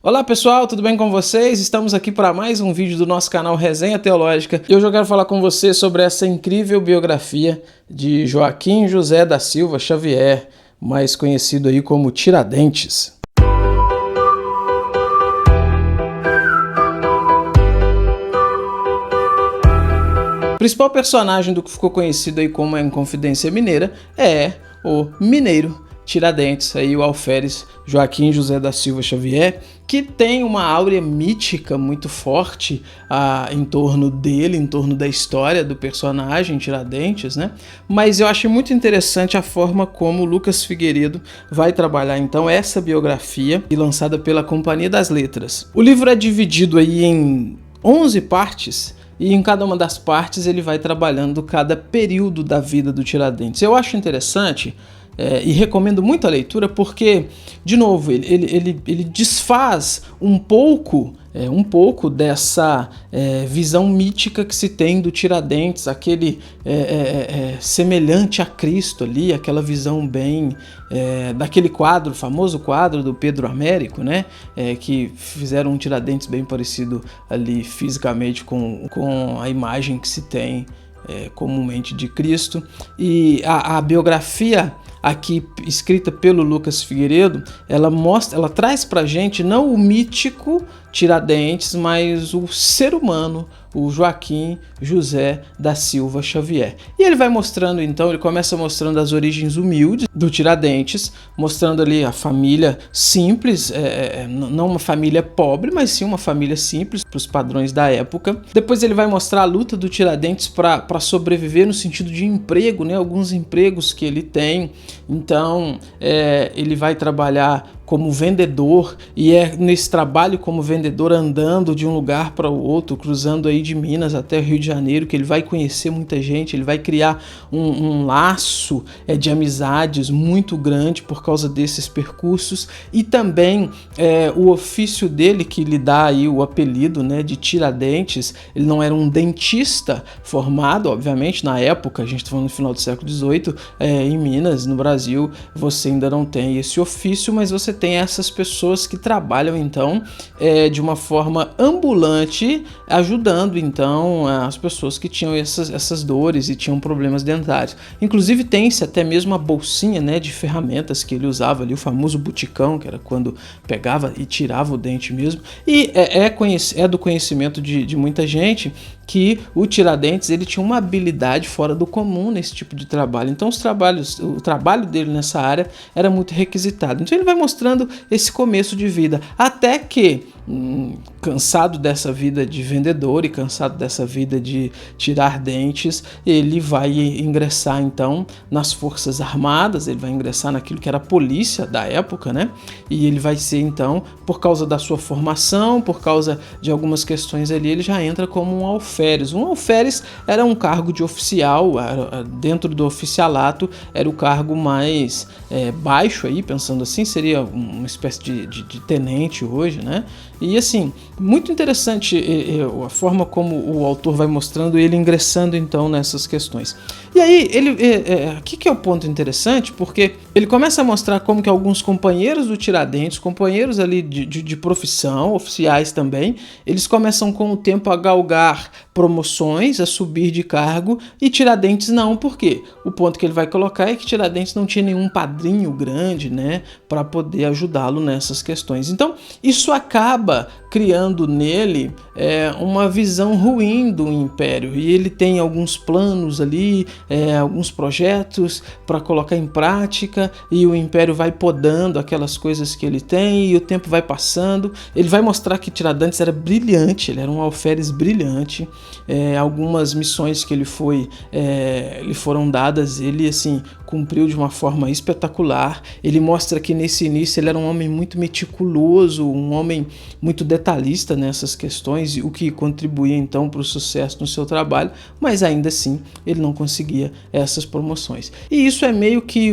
Olá pessoal, tudo bem com vocês? Estamos aqui para mais um vídeo do nosso canal Resenha Teológica e hoje eu quero falar com você sobre essa incrível biografia de Joaquim José da Silva Xavier, mais conhecido aí como Tiradentes. O principal personagem do que ficou conhecido aí como a Inconfidência Mineira é o mineiro Tiradentes, aí o alferes Joaquim José da Silva Xavier, que tem uma áurea mítica muito forte em torno dele, em torno da história do personagem Tiradentes, né? Mas eu achei muito interessante a forma como Lucas Figueiredo vai trabalhar então essa biografia, lançada pela Companhia das Letras. O livro é dividido aí em 11 partes, e em cada uma das partes ele vai trabalhando cada período da vida do Tiradentes. Eu acho interessante e recomendo muito a leitura porque, de novo, ele desfaz um pouco dessa visão mítica que se tem do Tiradentes, aquele semelhante a Cristo ali, aquela visão bem daquele quadro, famoso quadro do Pedro Américo, né? Que fizeram um Tiradentes bem parecido ali fisicamente com a imagem que se tem comumente de Cristo. E a biografia aqui escrita pelo Lucas Figueiredo, ela traz pra gente não o mítico Tiradentes, mas o ser humano, o Joaquim José da Silva Xavier. E ele vai mostrando então, ele começa mostrando as origens humildes do Tiradentes, mostrando ali a família simples, não uma família pobre, mas sim uma família simples para os padrões da época. Depois ele vai mostrar a luta do Tiradentes para sobreviver no sentido de emprego, né? Alguns empregos que ele tem. Então ele vai trabalhar como vendedor, e é nesse trabalho como vendedor, andando de um lugar para o outro, cruzando aí de Minas até o Rio de Janeiro, que ele vai conhecer muita gente, ele vai criar um laço de amizades muito grande por causa desses percursos, e também o ofício dele, que lhe dá aí o apelido, né, de Tiradentes. Ele não era um dentista formado, obviamente, na época, a gente está falando no final do século XVIII, em Minas, no Brasil, você ainda não tem esse ofício, mas você tem essas pessoas que trabalham então de uma forma ambulante, ajudando então as pessoas que tinham essas dores e tinham problemas dentários. Inclusive tem-se até mesmo a bolsinha, né, de ferramentas que ele usava ali, o famoso buticão, que era quando pegava e tirava o dente mesmo. E é do conhecimento de muita gente que o Tiradentes ele tinha uma habilidade fora do comum nesse tipo de trabalho. Então o trabalho dele nessa área era muito requisitado. Então ele vai mostrando esse começo de vida, até que cansado dessa vida de vendedor e cansado dessa vida de tirar dentes, ele vai ingressar então nas Forças Armadas, ele vai ingressar naquilo que era a polícia da época, né? E ele vai ser então, por causa da sua formação, por causa de algumas questões ali, ele já entra como um alferes. Um alferes era um cargo de oficial, dentro do oficialato era o cargo mais baixo aí, pensando assim, seria uma espécie de tenente hoje, né? E assim, muito interessante a forma como o autor vai mostrando ele ingressando então nessas questões. E aí, aqui que é o ponto interessante, porque ele começa a mostrar como que alguns companheiros do Tiradentes, companheiros ali de profissão, oficiais também, eles começam com o tempo a galgar promoções, a subir de cargo, e Tiradentes não. Por quê? O ponto que ele vai colocar é que Tiradentes não tinha nenhum padrinho grande, né, para poder ajudá-lo nessas questões. Então, isso acaba criando nele uma visão ruim do Império, e ele tem alguns planos ali, alguns projetos para colocar em prática, e o Império vai podando aquelas coisas que ele tem, e o tempo vai passando. Ele vai mostrar que Tiradentes era brilhante, ele era um alferes brilhante. Algumas missões que lhe foram dadas, ele assim cumpriu de uma forma espetacular. Ele mostra que nesse início ele era um homem muito meticuloso, um homem muito detalhista nessas questões, o que contribuía então para o sucesso no seu trabalho, mas ainda assim ele não conseguia essas promoções. E isso é meio que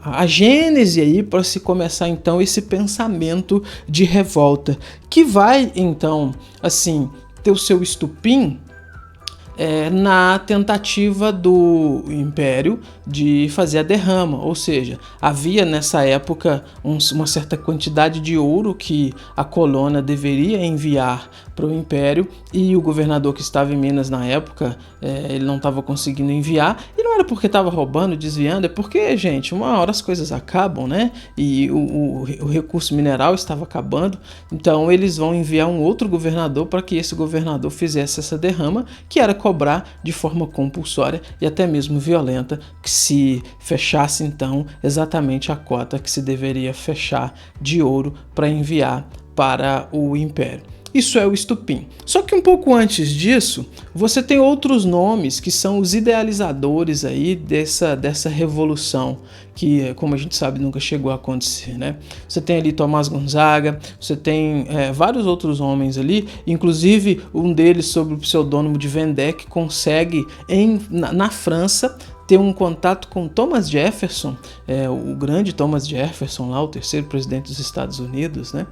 a gênese aí para se começar então esse pensamento de revolta, que vai então assim ter o seu estupim na tentativa do Império de fazer a derrama, ou seja, havia nessa época uma certa quantidade de ouro que a colônia deveria enviar para o Império, e o governador que estava em Minas na época, ele não estava conseguindo enviar, e não era porque estava roubando, desviando, é porque, gente, uma hora as coisas acabam, né? E o recurso mineral estava acabando, então eles vão enviar um outro governador para que esse governador fizesse essa derrama, que era cobrar de forma compulsória e até mesmo violenta, que se fechasse então exatamente a cota que se deveria fechar de ouro para enviar para o Império. Isso é o estupim. Só que um pouco antes disso, você tem outros nomes que são os idealizadores aí dessa revolução, que, como a gente sabe, nunca chegou a acontecer, né? Você tem ali Tomás Gonzaga, você tem vários outros homens ali, inclusive um deles sob o pseudônimo de Vendée, que consegue na França ter um contato com Thomas Jefferson, o grande Thomas Jefferson, lá, o terceiro presidente dos Estados Unidos, né?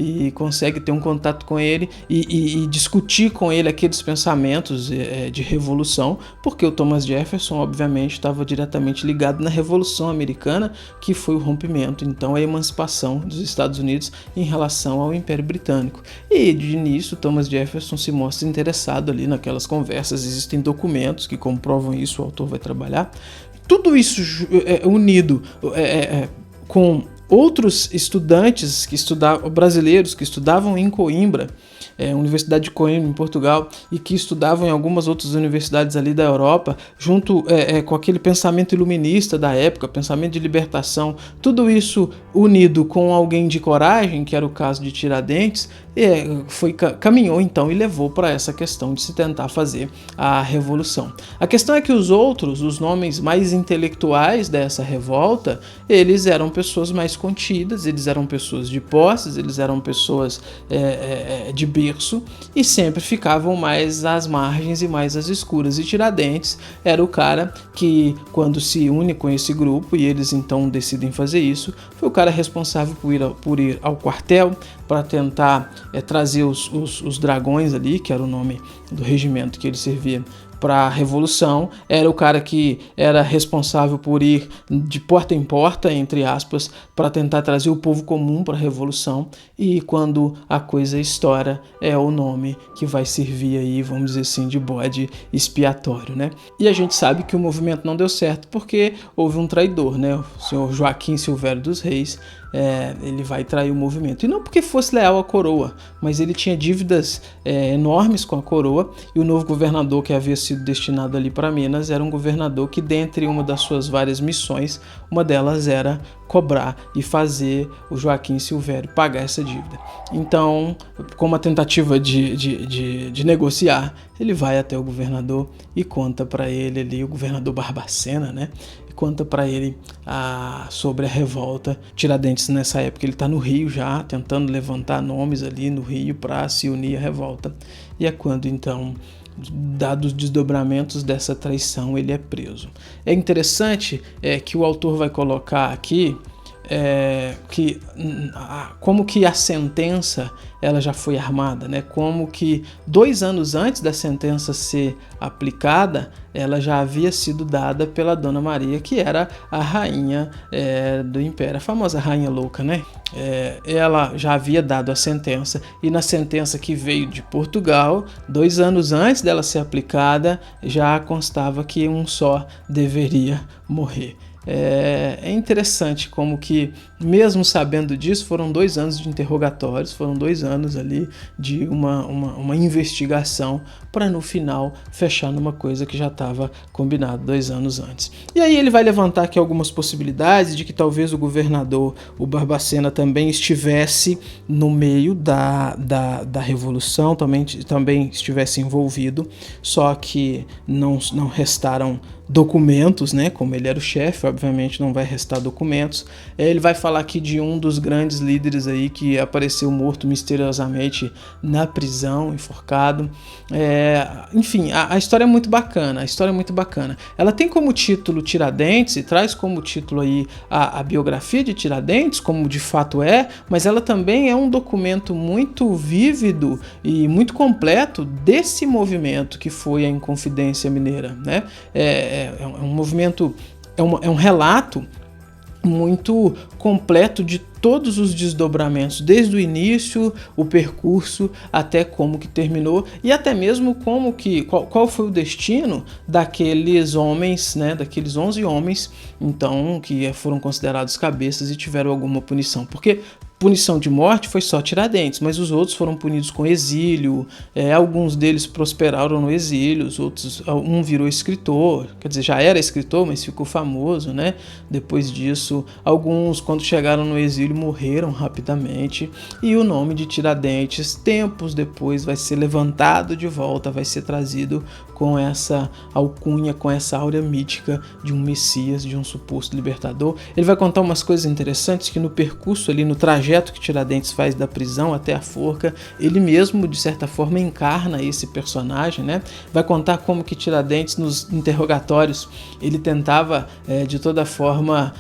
E consegue ter um contato com ele e discutir com ele aqueles pensamentos de revolução, porque o Thomas Jefferson, obviamente, estava diretamente ligado na Revolução Americana, que foi o rompimento, então, a emancipação dos Estados Unidos em relação ao Império Britânico. E, de início, Thomas Jefferson se mostra interessado ali naquelas conversas, existem documentos que comprovam isso, o autor vai trabalhar. Tudo isso unido com outros estudantes brasileiros que estudavam em Coimbra, Universidade de Coimbra, em Portugal, e que estudavam em algumas outras universidades ali da Europa, junto com aquele pensamento iluminista da época, pensamento de libertação, tudo isso unido com alguém de coragem, que era o caso de Tiradentes, caminhou então e levou para essa questão de se tentar fazer a revolução. A questão é que os nomes mais intelectuais dessa revolta, eles eram pessoas mais contidas, eles eram pessoas de posses, eles eram pessoas de berço, e sempre ficavam mais às margens e mais às escuras. E Tiradentes era o cara que, quando se une com esse grupo, e eles então decidem fazer isso, foi o cara responsável por ir ao quartel para tentar trazer os dragões ali, que era o nome do regimento que ele servia para a Revolução. Era o cara que era responsável por ir de porta em porta, entre aspas, para tentar trazer o povo comum para a Revolução, e quando a coisa estoura, é o nome que vai servir aí, vamos dizer assim, de bode expiatório, né? E a gente sabe que o movimento não deu certo porque houve um traidor, né? O senhor Joaquim Silvério dos Reis, ele vai trair o movimento. E não porque fosse leal à coroa, mas ele tinha dívidas enormes com a coroa, e o novo governador que havia sido destinado ali para Minas era um governador que, dentre uma das suas várias missões, uma delas era cobrar e fazer o Joaquim Silvério pagar essa dívida. Então, como uma tentativa de negociar, ele vai até o governador e conta para ele ali, o governador Barbacena, né? Conta para ele sobre a revolta. Tiradentes, nessa época, ele está no Rio já, tentando levantar nomes ali no Rio para se unir à revolta. E é quando, então, dados os desdobramentos dessa traição, ele é preso. É interessante que o autor vai colocar aqui como que a sentença ela já foi armada, né? Como que 2 anos antes da sentença ser aplicada, ela já havia sido dada pela Dona Maria, que era a rainha do Império, a famosa rainha louca, né? Ela já havia dado a sentença, e na sentença que veio de Portugal, 2 anos antes dela ser aplicada, já constava que um só deveria morrer. É interessante como que, mesmo sabendo disso, foram 2 anos de interrogatórios, foram 2 anos ali de uma investigação para no final fechar numa coisa que já estava combinado 2 anos antes. E aí ele vai levantar aqui algumas possibilidades de que talvez o governador, o Barbacena, também estivesse no meio da Revolução, também estivesse envolvido, só que não restaram documentos, né? Como ele era o chefe, obviamente não vai restar documentos. Ele vai falar aqui de um dos grandes líderes aí que apareceu morto misteriosamente na prisão, enforcado. Enfim, a história é muito bacana, Ela tem como título Tiradentes e traz como título aí a biografia de Tiradentes, como de fato mas ela também é um documento muito vívido e muito completo desse movimento que foi a Inconfidência Mineira, né? É um movimento, é um relato muito completo de todos os desdobramentos, desde o início, o percurso, até como que terminou e até mesmo qual foi o destino daqueles homens, né, daqueles 11 homens, então, que foram considerados cabeças e tiveram alguma punição, porque punição de morte foi só Tiradentes, mas os outros foram punidos com exílio, alguns deles prosperaram no exílio, os outros, um virou escritor, quer dizer, já era escritor, mas ficou famoso, né? Depois disso, alguns, quando chegaram no exílio, morreram rapidamente, e o nome de Tiradentes, tempos depois, vai ser levantado de volta, vai ser trazido com essa alcunha, com essa áurea mítica de um Messias, de um suposto libertador. Ele vai contar umas coisas interessantes que no percurso ali, no trajeto que Tiradentes faz da prisão até a forca, ele mesmo, de certa forma, encarna esse personagem, né? Vai contar como que Tiradentes, nos interrogatórios, ele tentava, de toda forma,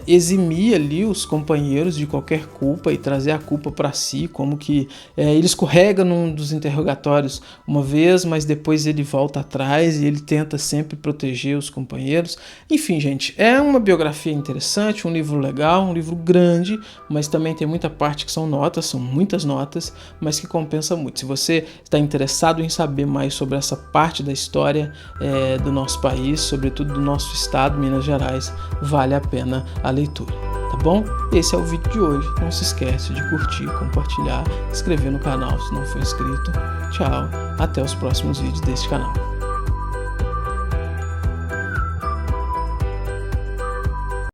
eximir ali os companheiros de qualquer culpa e trazer a culpa para si, como que ele escorrega num dos interrogatórios uma vez, mas depois ele volta atrás e ele tenta sempre proteger os companheiros. Enfim, gente, é uma biografia interessante, um livro legal, um livro grande, mas também tem muita parte que são notas, são muitas notas, mas que compensa muito. Se você está interessado em saber mais sobre essa parte da história do nosso país, sobretudo do nosso estado, Minas Gerais, vale a pena a leitura. Tá bom? Esse é o vídeo de hoje. Não se esquece de curtir, compartilhar, inscrever no canal se não for inscrito. Tchau, até os próximos vídeos deste canal.